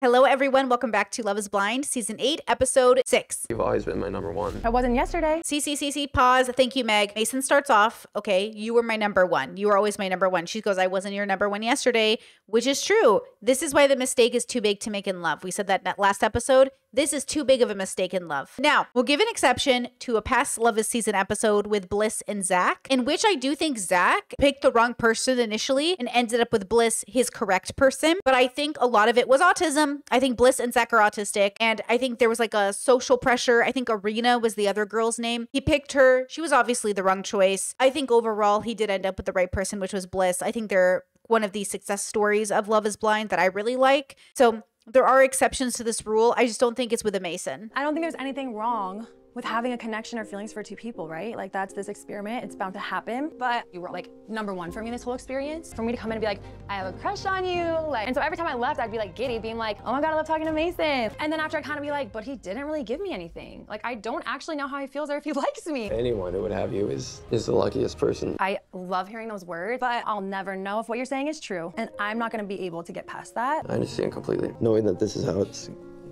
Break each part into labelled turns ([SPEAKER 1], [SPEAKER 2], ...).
[SPEAKER 1] Hello, everyone. Welcome back to Love is Blind, Season 8, Episode 6.
[SPEAKER 2] You've always been my number one.
[SPEAKER 3] I wasn't yesterday.
[SPEAKER 1] CCCC, pause. Thank you, Meg. Mason starts off, okay, you were my number one. You were always my number one. She goes, I wasn't your number one yesterday, which is true. This is why the mistake is too big to make in love. We said that in that last episode. This is too big of a mistake in love. Now, we'll give an exception to a past Love is Season episode with Bliss and Zach, in which I do think Zach picked the wrong person initially and ended up with Bliss, his correct person. But I think a lot of it was autism. I think Bliss and Zach are autistic. And I think there was like a social pressure. I think Arena was the other girl's name. He picked her. She was obviously the wrong choice. I think overall he did end up with the right person, which was Bliss. I think they're one of the success stories of Love is Blind that I really like. So there are exceptions to this rule. I just don't think it's with a Mason.
[SPEAKER 3] I don't think there's anything wrong with having a connection or feelings for two people, right? Like that's this experiment, it's bound to happen. But you were like number one for me in this whole experience. For me to come in and be like, I have a crush on you. And so every time I left, I'd be like giddy, being like, oh my God, I love talking to Mason. And then after I kind of be like, but he didn't really give me anything. Like I don't actually know how he feels or if he likes me.
[SPEAKER 2] Anyone who would have you is the luckiest person.
[SPEAKER 3] I love hearing those words, but I'll never know if what you're saying is true. And I'm not gonna be able to get past that.
[SPEAKER 2] I understand completely. Knowing that this is how it's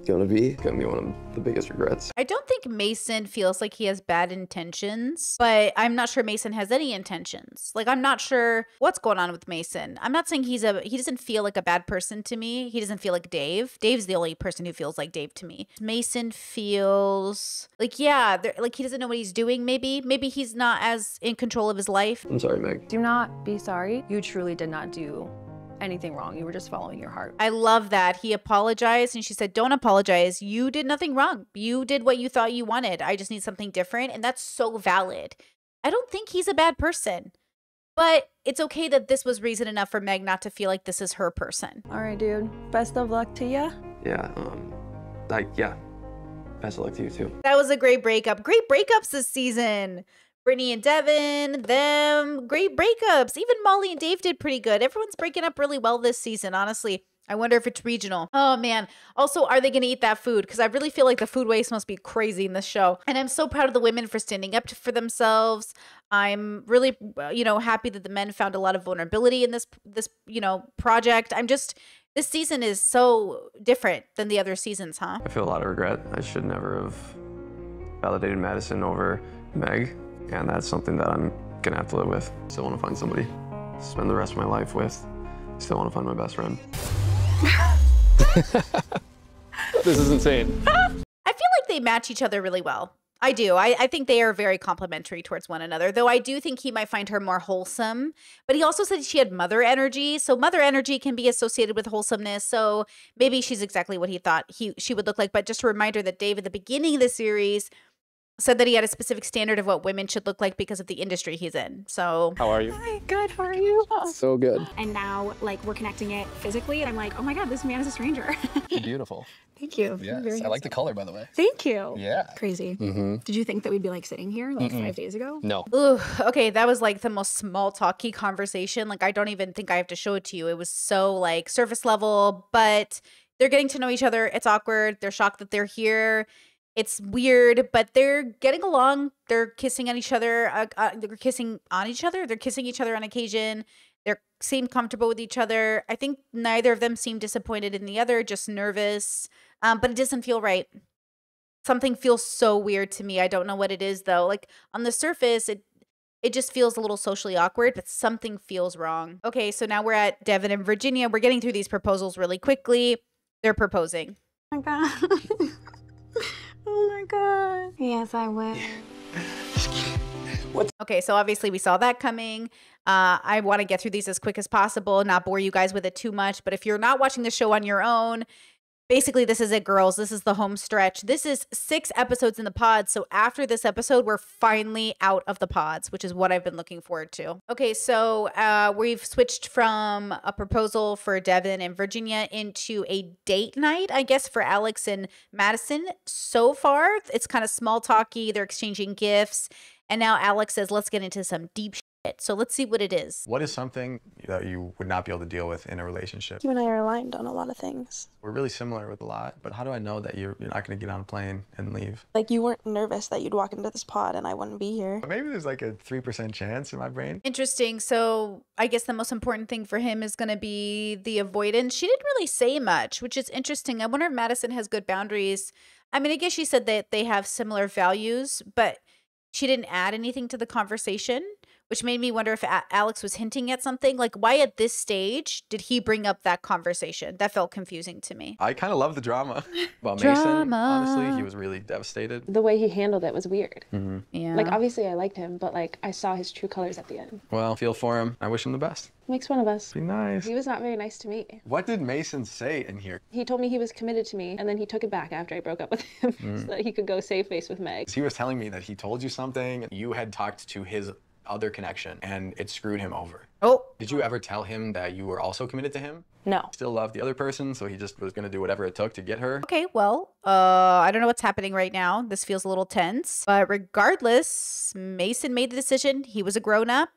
[SPEAKER 2] gonna be one of the biggest regrets.
[SPEAKER 1] I don't think Mason feels like he has bad intentions, but I'm not sure Mason has any intentions. Like, I'm not sure what's going on with Mason. I'm not saying he doesn't feel like a bad person to me. He doesn't feel like Dave. Dave's the only person who feels like Dave to me. Mason feels like, yeah, like he doesn't know what he's doing maybe. Maybe he's not as in control of his life.
[SPEAKER 2] I'm sorry, Meg.
[SPEAKER 3] Do not be sorry. You truly did not do anything wrong. You were just following your heart.
[SPEAKER 1] I love that. He apologized and she said, don't apologize. You did nothing wrong. You did what you thought you wanted. I just need something different. And that's so valid. I don't think he's a bad person, but it's okay that this was reason enough for Meg not to feel like this is her person.
[SPEAKER 3] All right, dude. Best of luck to ya.
[SPEAKER 2] Yeah, best of luck to you too.
[SPEAKER 1] That was a great breakup. Great breakups this season. Brittany and Devin, them, great breakups. Even Molly and Dave did pretty good. Everyone's breaking up really well this season, honestly. I wonder if it's regional. Oh, man. Also, are they going to eat that food? Because I really feel like the food waste must be crazy in this show. And I'm so proud of the women for standing up for themselves. I'm really, happy that the men found a lot of vulnerability in this project. This season is so different than the other seasons, huh?
[SPEAKER 2] I feel a lot of regret. I should never have validated Madison over Meg. And that's something that I'm gonna have to live with. Still wanna find somebody to spend the rest of my life with. Still wanna find my best friend. This is insane.
[SPEAKER 1] I feel like they match each other really well. I do. I think they are very complimentary towards one another, though I do think he might find her more wholesome. But he also said she had mother energy. So mother energy can be associated with wholesomeness. So maybe she's exactly what he thought she would look like. But just a reminder that Dave at the beginning of the series said that he had a specific standard of what women should look like because of the industry he's in. So
[SPEAKER 2] how are you?
[SPEAKER 3] Hi, good. How are you?
[SPEAKER 2] So good.
[SPEAKER 4] And now, like, we're connecting it physically, and I'm like, oh my God, this man is a stranger.
[SPEAKER 5] Beautiful.
[SPEAKER 4] Thank you.
[SPEAKER 5] Yes, I like the color, by the way.
[SPEAKER 4] Thank you.
[SPEAKER 5] Yeah.
[SPEAKER 4] Crazy. Did you think that we'd be like sitting here like 5 days ago?
[SPEAKER 5] No.
[SPEAKER 1] Ooh, okay, that was like the most small talky conversation. Like, I don't even think I have to show it to you. It was so like surface level, but they're getting to know each other. It's awkward. They're shocked that they're here. It's weird, but they're getting along. They're kissing on each other. They're kissing on each other. They're kissing each other on occasion. They seem comfortable with each other. I think neither of them seem disappointed in the other, just nervous. But it doesn't feel right. Something feels so weird to me. I don't know what it is, though. Like, on the surface, it just feels a little socially awkward, but something feels wrong. Okay, so now we're at Devin and Virginia. We're getting through these proposals really quickly. They're proposing.
[SPEAKER 4] Oh my God. Oh my God. Yes, I will.
[SPEAKER 1] Okay, so obviously we saw that coming. I want to get through these as quick as possible, not bore you guys with it too much. But if you're not watching the show on your own, basically this is it, girls. This is the home stretch. This is 6 episodes in the pods. So after this episode, we're finally out of the pods, which is what I've been looking forward to. Okay, so we've switched from a proposal for Devin and Virginia into a date night, I guess, for Alex and Madison. So far, it's kind of small talky. They're exchanging gifts. And now Alex says, let's get into some deep So let's see what it is.
[SPEAKER 6] What is something that you would not be able to deal with in a relationship?
[SPEAKER 7] You and I are aligned on a lot of things.
[SPEAKER 6] We're really similar with a lot, but how do I know that you're not going to get on a plane and leave?
[SPEAKER 7] Like, you weren't nervous that you'd walk into this pod and I wouldn't be here.
[SPEAKER 6] Maybe there's like a 3% chance in my brain.
[SPEAKER 1] Interesting. So I guess the most important thing for him is going to be the avoidance. She didn't really say much, which is interesting. I wonder if Madison has good boundaries. I mean, I guess she said that they have similar values, but she didn't add anything to the conversation, which made me wonder if Alex was hinting at something. Like, why at this stage did he bring up that conversation? That felt confusing to me.
[SPEAKER 6] I kind of love the drama. Well,
[SPEAKER 1] Drama.
[SPEAKER 6] Mason, honestly, he was really devastated.
[SPEAKER 4] The way he handled it was weird.
[SPEAKER 1] Yeah.
[SPEAKER 4] Like, obviously I liked him, but like, I saw his true colors at the end.
[SPEAKER 6] Well, feel for him. I wish him the best.
[SPEAKER 4] Makes fun of us.
[SPEAKER 6] Be nice.
[SPEAKER 4] He was not very nice to me.
[SPEAKER 6] What did Mason say in here?
[SPEAKER 4] He told me he was committed to me, and then he took it back after I broke up with him so that he could go save face with Meg.
[SPEAKER 6] He was telling me that he told you something, you had talked to his other connection, and it screwed him over.
[SPEAKER 1] Oh.
[SPEAKER 6] Did you ever tell him that you were also committed to him?
[SPEAKER 4] No.
[SPEAKER 6] Still loved the other person, so he just was going to do whatever it took to get her?
[SPEAKER 1] Okay, well, I don't know what's happening right now. This feels a little tense. But regardless, Mason made the decision. He was a grown-up.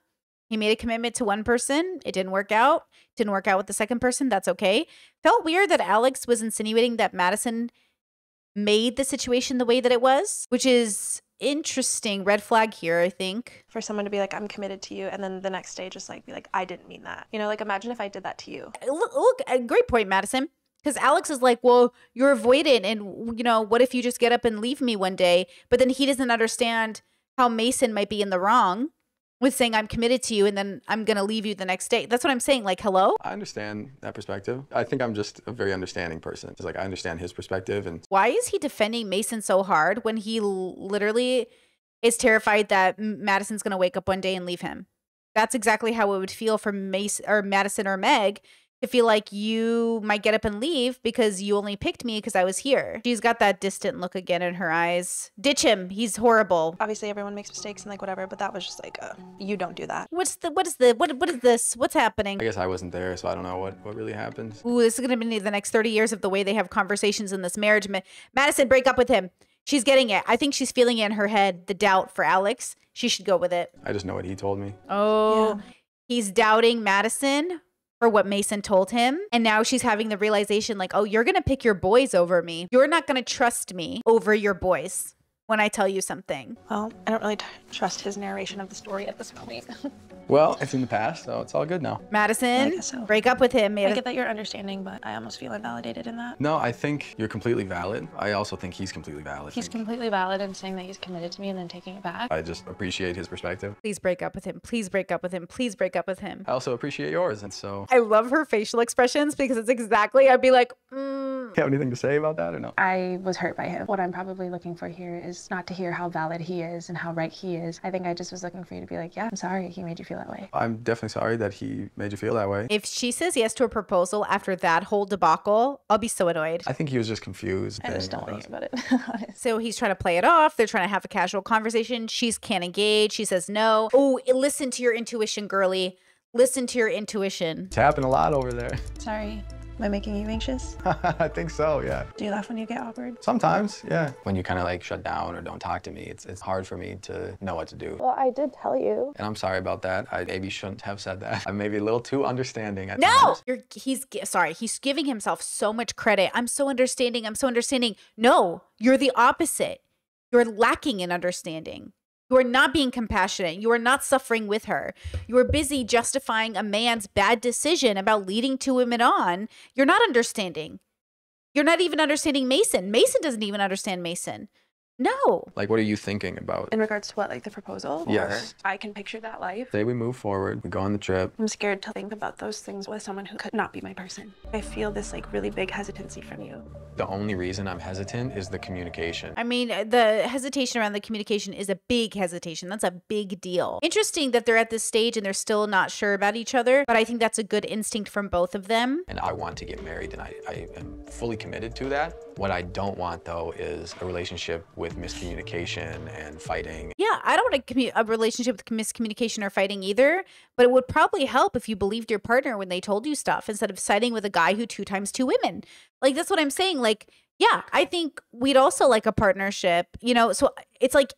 [SPEAKER 1] He made a commitment to one person. It didn't work out. Didn't work out with the second person. That's okay. Felt weird that Alex was insinuating that Madison made the situation the way that it was, which is interesting. Red flag here, I think.
[SPEAKER 7] For someone to be like, I'm committed to you, and then the next day just like be like, I didn't mean that. You know, like, imagine if I did that to you.
[SPEAKER 1] Look, a great point, Madison. Because Alex is like, well, you're avoidant, and, you know, what if you just get up and leave me one day? But then he doesn't understand how Mason might be in the wrong with saying I'm committed to you and then I'm going to leave you the next day. That's what I'm saying. Like, hello?
[SPEAKER 6] I understand that perspective. I think I'm just a very understanding person. It's like, I understand his perspective. And
[SPEAKER 1] Why is he defending Mason so hard when he literally is terrified that Madison's going to wake up one day and leave him? That's exactly how it would feel for Madison or Meg, to feel like you might get up and leave because you only picked me because I was here. She's got that distant look again in her eyes. Ditch him. He's horrible.
[SPEAKER 7] Obviously, everyone makes mistakes and like whatever, but that was just like, you don't do that.
[SPEAKER 1] What is this? What's happening?
[SPEAKER 6] I guess I wasn't there, so I don't know what really happened.
[SPEAKER 1] Ooh, this is going to be the next 30 years of the way they have conversations in this marriage. Madison, break up with him. She's getting it. I think she's feeling it in her head, the doubt for Alex. She should go with it.
[SPEAKER 6] I just know what he told me.
[SPEAKER 1] Oh,
[SPEAKER 7] Yeah.
[SPEAKER 1] He's doubting Madison for what Mason told him. And now she's having the realization like, oh, you're going to pick your boys over me. You're not going to trust me over your boys when I tell you something.
[SPEAKER 7] Well, I don't really trust his narration of the story at this point.
[SPEAKER 6] Well, it's in the past, so it's all good now.
[SPEAKER 1] Madison,
[SPEAKER 7] I guess so.
[SPEAKER 1] break up with him.
[SPEAKER 7] I get that you're understanding, but I almost feel invalidated in that.
[SPEAKER 6] No, I think you're completely valid. I also think he's completely valid.
[SPEAKER 4] He's completely valid in saying that he's committed to me and then taking it back.
[SPEAKER 6] I just appreciate his perspective.
[SPEAKER 1] Please break up with him. Please break up with him. Please break up with him.
[SPEAKER 6] I also appreciate yours, and so...
[SPEAKER 1] I love her facial expressions because it's exactly, I'd be like,
[SPEAKER 6] You have anything to say about that or no?
[SPEAKER 4] I was hurt by him. What I'm probably looking for here is not to hear how valid he is and how right he is. I think I just was looking for you to be like, yeah, I'm sorry he made you feel that way.
[SPEAKER 6] I'm definitely sorry that he made you feel that way.
[SPEAKER 1] If she says yes to a proposal after that whole debacle, I'll be so annoyed.
[SPEAKER 6] I think he was just confused.
[SPEAKER 4] I just don't want to hear about it, honestly.
[SPEAKER 1] So he's trying to play it off. They're trying to have a casual conversation. She can't engage. She says no. Oh, listen to your intuition, girly. Listen to your intuition.
[SPEAKER 6] It's happened a lot over there.
[SPEAKER 7] Sorry. Am I making you anxious?
[SPEAKER 6] I think so, yeah.
[SPEAKER 7] Do you laugh when you get awkward?
[SPEAKER 6] Sometimes, yeah. When you kind of like shut down or don't talk to me, it's hard for me to know what to do.
[SPEAKER 4] Well, I did tell you.
[SPEAKER 6] And I'm sorry about that. I maybe shouldn't have said that. I'm maybe a little too understanding at
[SPEAKER 1] No!
[SPEAKER 6] times.
[SPEAKER 1] He's giving himself so much credit. I'm so understanding. I'm so understanding. No, you're the opposite. You're lacking in understanding. You are not being compassionate. You are not suffering with her. You are busy justifying a man's bad decision about leading two women on. You're not understanding. You're not even understanding Mason. Mason doesn't even understand Mason. No.
[SPEAKER 6] Like, what are you thinking about?
[SPEAKER 7] In regards to what, like the proposal?
[SPEAKER 6] Yes.
[SPEAKER 7] Or I can picture that life.
[SPEAKER 6] Say we move forward, we go on the trip.
[SPEAKER 7] I'm scared to think about those things with someone who could not be my person. I feel this like really big hesitancy from you.
[SPEAKER 6] The only reason I'm hesitant is the communication.
[SPEAKER 1] I mean, the hesitation around the communication is a big hesitation. That's a big deal. Interesting that they're at this stage and they're still not sure about each other, but I think that's a good instinct from both of them.
[SPEAKER 6] And I want to get married, and I am fully committed to that. What I don't want, though, is a relationship with miscommunication and fighting.
[SPEAKER 1] Yeah, I don't want a relationship with miscommunication or fighting either, but it would probably help if you believed your partner when they told you stuff instead of siding with a guy who 2 times 2 women. Like, that's what I'm saying. Like, yeah, I think we'd also like a partnership, you know? So it's like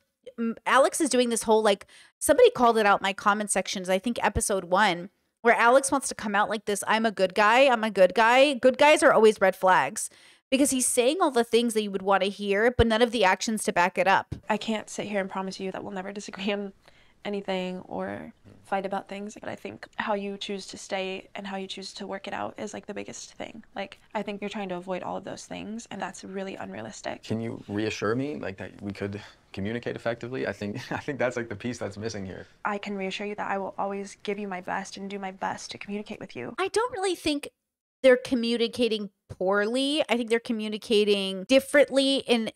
[SPEAKER 1] Alex is doing this whole like, somebody called it out in my comment sections, I think episode 1, where Alex wants to come out like this, I'm a good guy, I'm a good guy. Good guys are always red flags because he's saying all the things that you would want to hear, but none of the actions to back it up.
[SPEAKER 7] I can't sit here and promise you that we'll never disagree on anything or fight about things, but I think how you choose to stay and how you choose to work it out is like the biggest thing. Like, I think you're trying to avoid all of those things, and that's really unrealistic.
[SPEAKER 6] Can you reassure me like that we could communicate effectively? I think that's like the piece that's missing here.
[SPEAKER 7] I can reassure you that I will always give you my best and do my best to communicate with you.
[SPEAKER 1] I don't really think they're communicating poorly. I think they're communicating differently in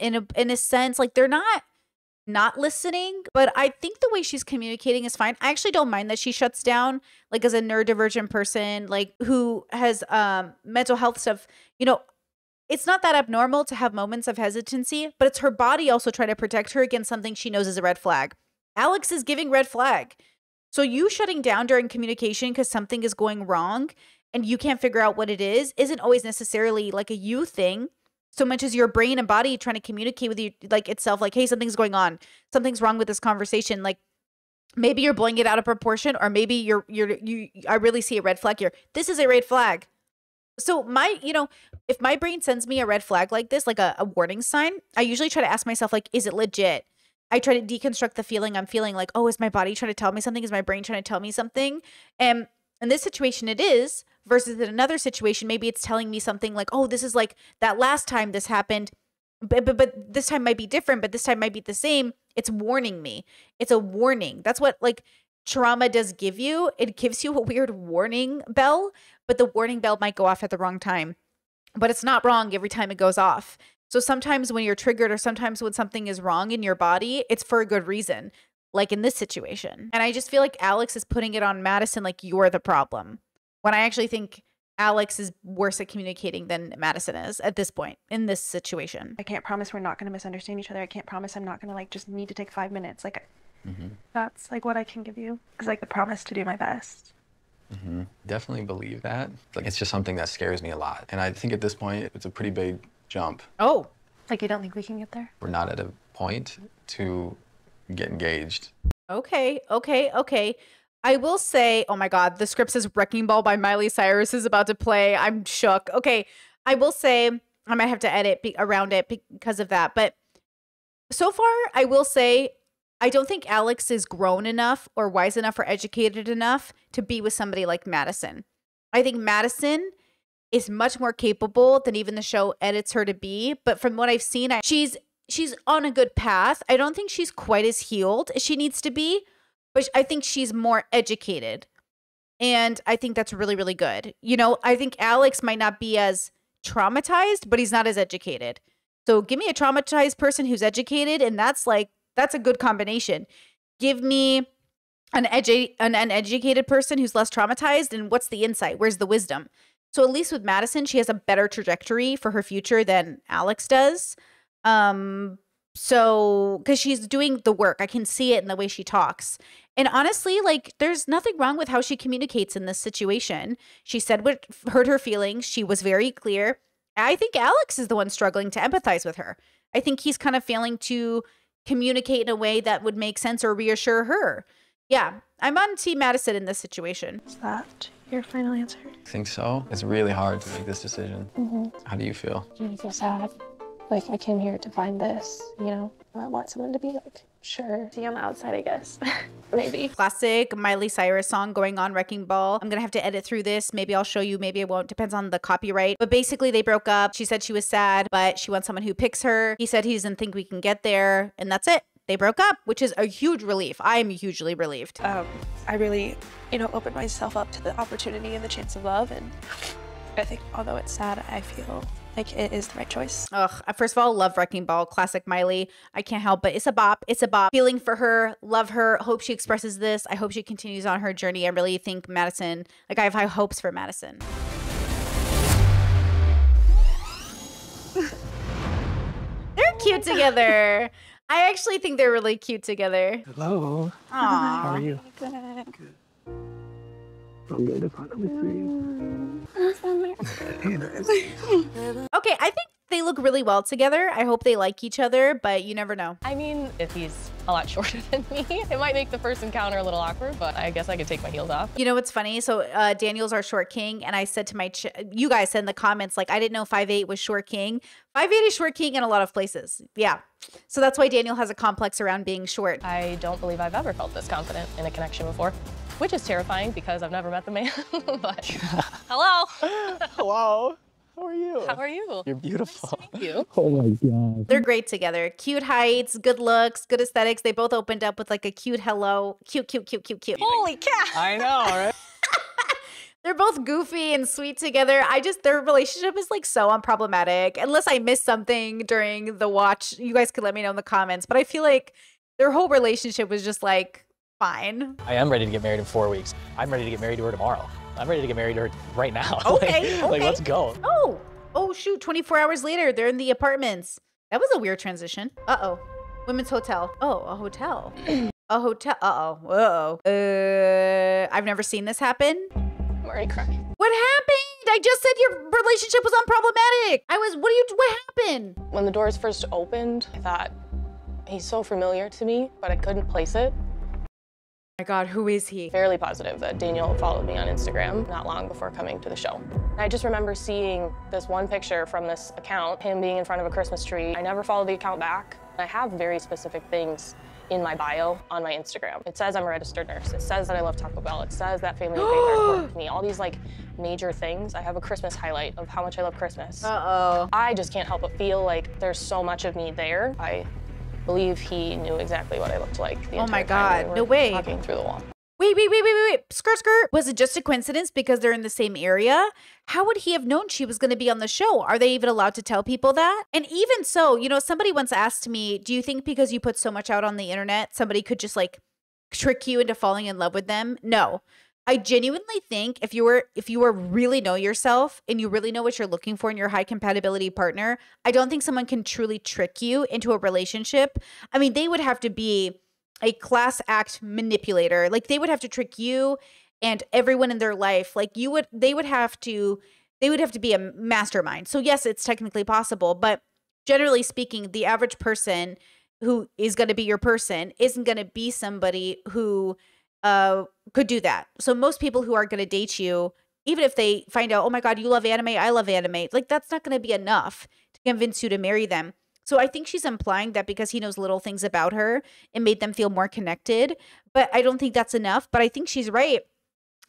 [SPEAKER 1] a sense. Like, they're not listening, but I think the way she's communicating is fine. I actually don't mind that she shuts down, like, as a neurodivergent person, like, who has mental health stuff. You know, it's not that abnormal to have moments of hesitancy, but it's her body also trying to protect her against something she knows is a red flag. Alex is giving red flag. So you shutting down during communication because something is going wrong and you can't figure out what it is isn't always necessarily like a you thing, so much as your brain and body trying to communicate with you, like, itself, like, hey, something's going on. Something's wrong with this conversation. Like, maybe you're blowing it out of proportion, or maybe I really see a red flag here. This is a red flag. So if my brain sends me a red flag like this, like a warning sign, I usually try to ask myself, like, is it legit? I try to deconstruct the feeling I'm feeling, like, oh, is my body trying to tell me something? Is my brain trying to tell me something? And in this situation, it is, versus in another situation, maybe it's telling me something like, oh, this is like that last time this happened, but this time might be different, but this time might be the same. It's warning me. It's a warning. That's what, like, trauma does give you. It gives you a weird warning bell, but the warning bell might go off at the wrong time. But it's not wrong every time it goes off. So sometimes when you're triggered, or sometimes when something is wrong in your body, it's for a good reason, like in this situation. And I just feel like Alex is putting it on Madison, like, you're the problem, when I actually think Alex is worse at communicating than Madison is at this point in this situation.
[SPEAKER 7] I can't promise we're not going to misunderstand each other. I can't promise I'm not going to, like, just need to take 5 minutes. Like, that's like what I can give you, is like the promise to do my best.
[SPEAKER 6] Definitely believe that. Like, it's just something that scares me a lot. And I think at this point, it's a pretty big jump.
[SPEAKER 1] Oh.
[SPEAKER 7] Like, you don't think we can get there?
[SPEAKER 6] We're not at a point to get engaged.
[SPEAKER 1] Okay. I will say, oh my God, the script says Wrecking Ball by Miley Cyrus is about to play. I'm shook. Okay. I will say, I might have to edit around it because of that. But so far, I will say, I don't think Alex is grown enough or wise enough or educated enough to be with somebody like Madison. I think Madison is much more capable than even the show edits her to be. But from what I've seen, she's on a good path. I don't think she's quite as healed as she needs to be, but I think she's more educated. And I think that's really, really good. You know, I think Alex might not be as traumatized, but he's not as educated. So give me a traumatized person who's educated, and that's a good combination. Give me an educated person who's less traumatized, and what's the insight? Where's the wisdom? So at least with Madison, she has a better trajectory for her future than Alex does. So, because she's doing the work, I can see it in the way she talks. And honestly, like, there's nothing wrong with how she communicates in this situation. She said what hurt her feelings. She was very clear. I think Alex is the one struggling to empathize with her. I think he's kind of failing to communicate in a way that would make sense or reassure her. Yeah, I'm on Team Madison in this situation.
[SPEAKER 7] Is that your final answer?
[SPEAKER 6] I think so. It's really hard to make this decision. How do you feel?
[SPEAKER 4] I feel sad. Like, I came here to find this, you know? I want someone to be like, sure.
[SPEAKER 7] See on the outside, I guess. Maybe.
[SPEAKER 1] Classic Miley Cyrus song going on, Wrecking Ball. I'm gonna have to edit through this. Maybe I'll show you, maybe I won't. Depends on the copyright. But basically, they broke up. She said she was sad, but she wants someone who picks her. He said he doesn't think we can get there, and that's it. They broke up, which is a huge relief. I am hugely relieved.
[SPEAKER 7] I really, opened myself up to the opportunity and the chance of love, and I think although it's sad, I feel like it is the right choice.
[SPEAKER 1] Ugh, first of all, love Wrecking Ball, classic Miley. I can't help but it's a bop. It's a bop. Feeling for her, love her. Hope she expresses this. I hope she continues on her journey. I really think Madison, like, I have high hopes for Madison. They're cute together. I actually think they're really cute together.
[SPEAKER 8] Hello.
[SPEAKER 1] Aww.
[SPEAKER 8] How are you?
[SPEAKER 7] Good.
[SPEAKER 8] I'm good to finally see you.
[SPEAKER 1] Okay, I think they look really well together. I hope they like each other, but you never know.
[SPEAKER 8] I mean, if he's a lot shorter than me, it might make the first encounter a little awkward, but I guess I could take my heels off.
[SPEAKER 1] You know what's funny? So Daniel's our short king, and I said to you guys said in the comments, like, I didn't know 5'8" was short king. 5'8" is short king in a lot of places. Yeah. So that's why Daniel has a complex around being short.
[SPEAKER 8] I don't believe I've ever felt this confident in a connection before, which is terrifying because I've never met the man. But hello.
[SPEAKER 5] Hello. How are you?
[SPEAKER 8] How are you?
[SPEAKER 5] You're beautiful.
[SPEAKER 8] Nice to meet you.
[SPEAKER 5] Oh my God.
[SPEAKER 1] They're great together. Cute heights, good looks, good aesthetics. They both opened up with like a cute hello. Cute.
[SPEAKER 8] Holy cow.
[SPEAKER 5] I know, right?
[SPEAKER 1] They're both goofy and sweet together. Their relationship is like so unproblematic. Unless I missed something during the watch, you guys could let me know in the comments. But I feel like their whole relationship was just like fine.
[SPEAKER 5] I am ready to get married in 4 weeks. I'm ready to get married to her tomorrow. I'm ready to get married to her right now.
[SPEAKER 1] Okay,
[SPEAKER 5] Like,
[SPEAKER 1] okay.
[SPEAKER 5] let's go.
[SPEAKER 1] Oh shoot, 24 hours later, they're in the apartments. That was a weird transition. Uh-oh. Women's hotel. Oh, a hotel. A hotel. Uh-oh. Whoa. I've never seen this happen.
[SPEAKER 8] I'm already crying.
[SPEAKER 1] What happened? I just said your relationship was unproblematic. What happened?
[SPEAKER 8] When the doors first opened, I thought, he's so familiar to me, but I couldn't place it.
[SPEAKER 1] Oh my God, who is he?
[SPEAKER 8] Fairly positive that Daniel followed me on Instagram not long before coming to the show. I just remember seeing this one picture from this account, him being in front of a Christmas tree. I never followed the account back. I have very specific things in my bio on my Instagram. It says I'm a registered nurse. It says that I love Taco Bell. It says that family and faith are important to me. All these like major things. I have a Christmas highlight of how much I love Christmas.
[SPEAKER 1] Uh-oh.
[SPEAKER 8] I just can't help but feel like there's so much of me there. I believe he knew exactly what I looked like the
[SPEAKER 1] Oh my
[SPEAKER 8] entire time we
[SPEAKER 1] God,
[SPEAKER 8] were
[SPEAKER 1] no way.
[SPEAKER 8] Walking through the wall.
[SPEAKER 1] Wait. Skirt. Was it just a coincidence because they're in the same area? How would he have known she was going to be on the show? Are they even allowed to tell people that? And even so, somebody once asked me, do you think because you put so much out on the internet, somebody could just like trick you into falling in love with them? No. I genuinely think if you were really know yourself and you really know what you're looking for in your high compatibility partner, I don't think someone can truly trick you into a relationship. I mean, they would have to be a class act manipulator. Like they would have to trick you and everyone in their life. Like they would have to be a mastermind. So yes, it's technically possible, but generally speaking, the average person who is going to be your person isn't going to be somebody who could do that. So most people who are going to date you, even if they find out, oh my God, you love anime, I love anime, like that's not going to be enough to convince you to marry them. So I think she's implying that because he knows little things about her, it made them feel more connected. But I don't think that's enough. But I think she's right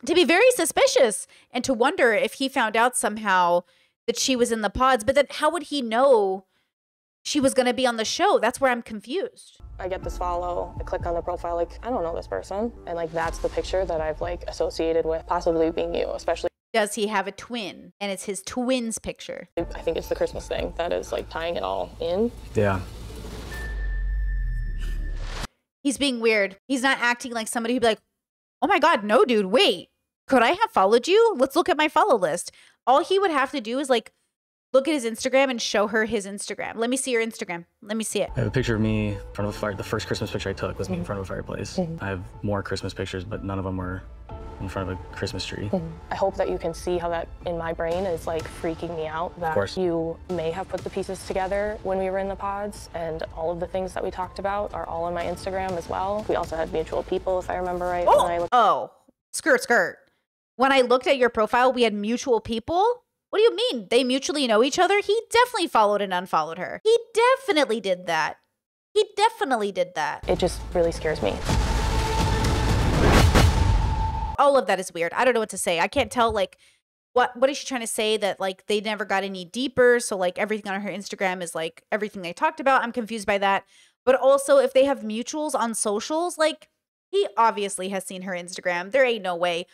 [SPEAKER 1] to be very suspicious and to wonder if he found out somehow that she was in the pods. But then how would he know she was going to be on the show? That's where I'm confused.
[SPEAKER 8] I get this follow, I click on the profile, like, I don't know this person. And like, that's the picture that I've like associated with possibly being you, especially.
[SPEAKER 1] Does he have a twin? And it's his twin's picture.
[SPEAKER 8] I think it's the Christmas thing that is like tying it all in.
[SPEAKER 5] Yeah.
[SPEAKER 1] He's being weird. He's not acting like somebody who'd be like, oh my God, no, dude, wait. Could I have followed you? Let's look at my follow list. All he would have to do is like, look at his Instagram and show her his Instagram. Let me see your Instagram. Let me see it.
[SPEAKER 5] I have a picture of me in front of a fire. The first Christmas picture I took was me in front of a fireplace. I have more Christmas pictures, but none of them were in front of a Christmas tree.
[SPEAKER 8] I hope that you can see how that in my brain is like freaking me out. That
[SPEAKER 5] Of course.
[SPEAKER 8] You may have put the pieces together when we were in the pods, and all of the things that we talked about are all on my Instagram as well. We also had mutual people, if I remember right.
[SPEAKER 1] Skirt. When I looked at your profile, we had mutual people? What do you mean? They mutually know each other? He definitely followed and unfollowed her. He definitely did that.
[SPEAKER 8] It just really scares me.
[SPEAKER 1] All of that is weird. I don't know what to say. I can't tell, like, what is she trying to say? That, like, they never got any deeper, so, like, everything on her Instagram is, like, everything they talked about. I'm confused by that. But also, if they have mutuals on socials, like, he obviously has seen her Instagram. There ain't no way.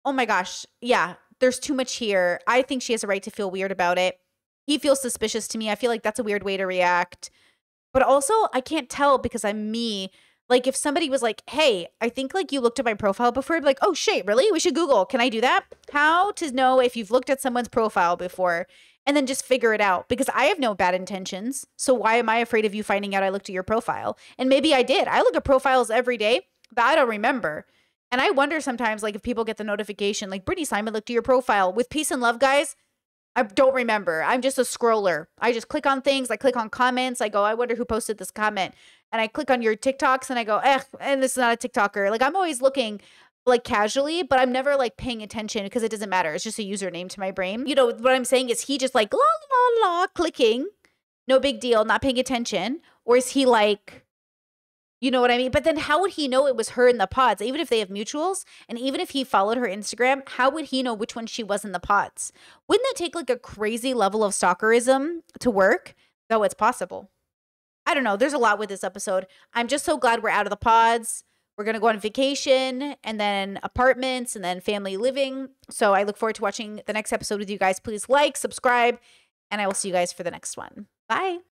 [SPEAKER 1] Oh, my gosh. Yeah, there's too much here. I think she has a right to feel weird about it. He feels suspicious to me. I feel like that's a weird way to react. But also, I can't tell because I'm me. Like, if somebody was like, hey, I think, like, you looked at my profile before, I'd be like, oh, shit, really? We should Google. Can I do that? How to know if you've looked at someone's profile before and then just figure it out? Because I have no bad intentions. So why am I afraid of you finding out I looked at your profile? And maybe I did. I look at profiles every day, but I don't remember. And I wonder sometimes, like, if people get the notification, like, Brittany Simon looked at your profile. With peace and love, guys, I don't remember. I'm just a scroller. I just click on things. I click on comments. I go, I wonder who posted this comment. And I click on your TikToks and I go, and this is not a TikToker. Like I'm always looking like casually, but I'm never like paying attention because it doesn't matter. It's just a username to my brain. You know, what I'm saying is he just like la la la clicking, no big deal, not paying attention. Or is he like, you know what I mean? But then how would he know it was her in the pods, even if they have mutuals? And even if he followed her Instagram, how would he know which one she was in the pods? Wouldn't that take like a crazy level of stalkerism to work? Though it's possible. I don't know. There's a lot with this episode. I'm just so glad we're out of the pods. We're going to go on vacation and then apartments and then family living. So I look forward to watching the next episode with you guys. Please like, subscribe, and I will see you guys for the next one. Bye.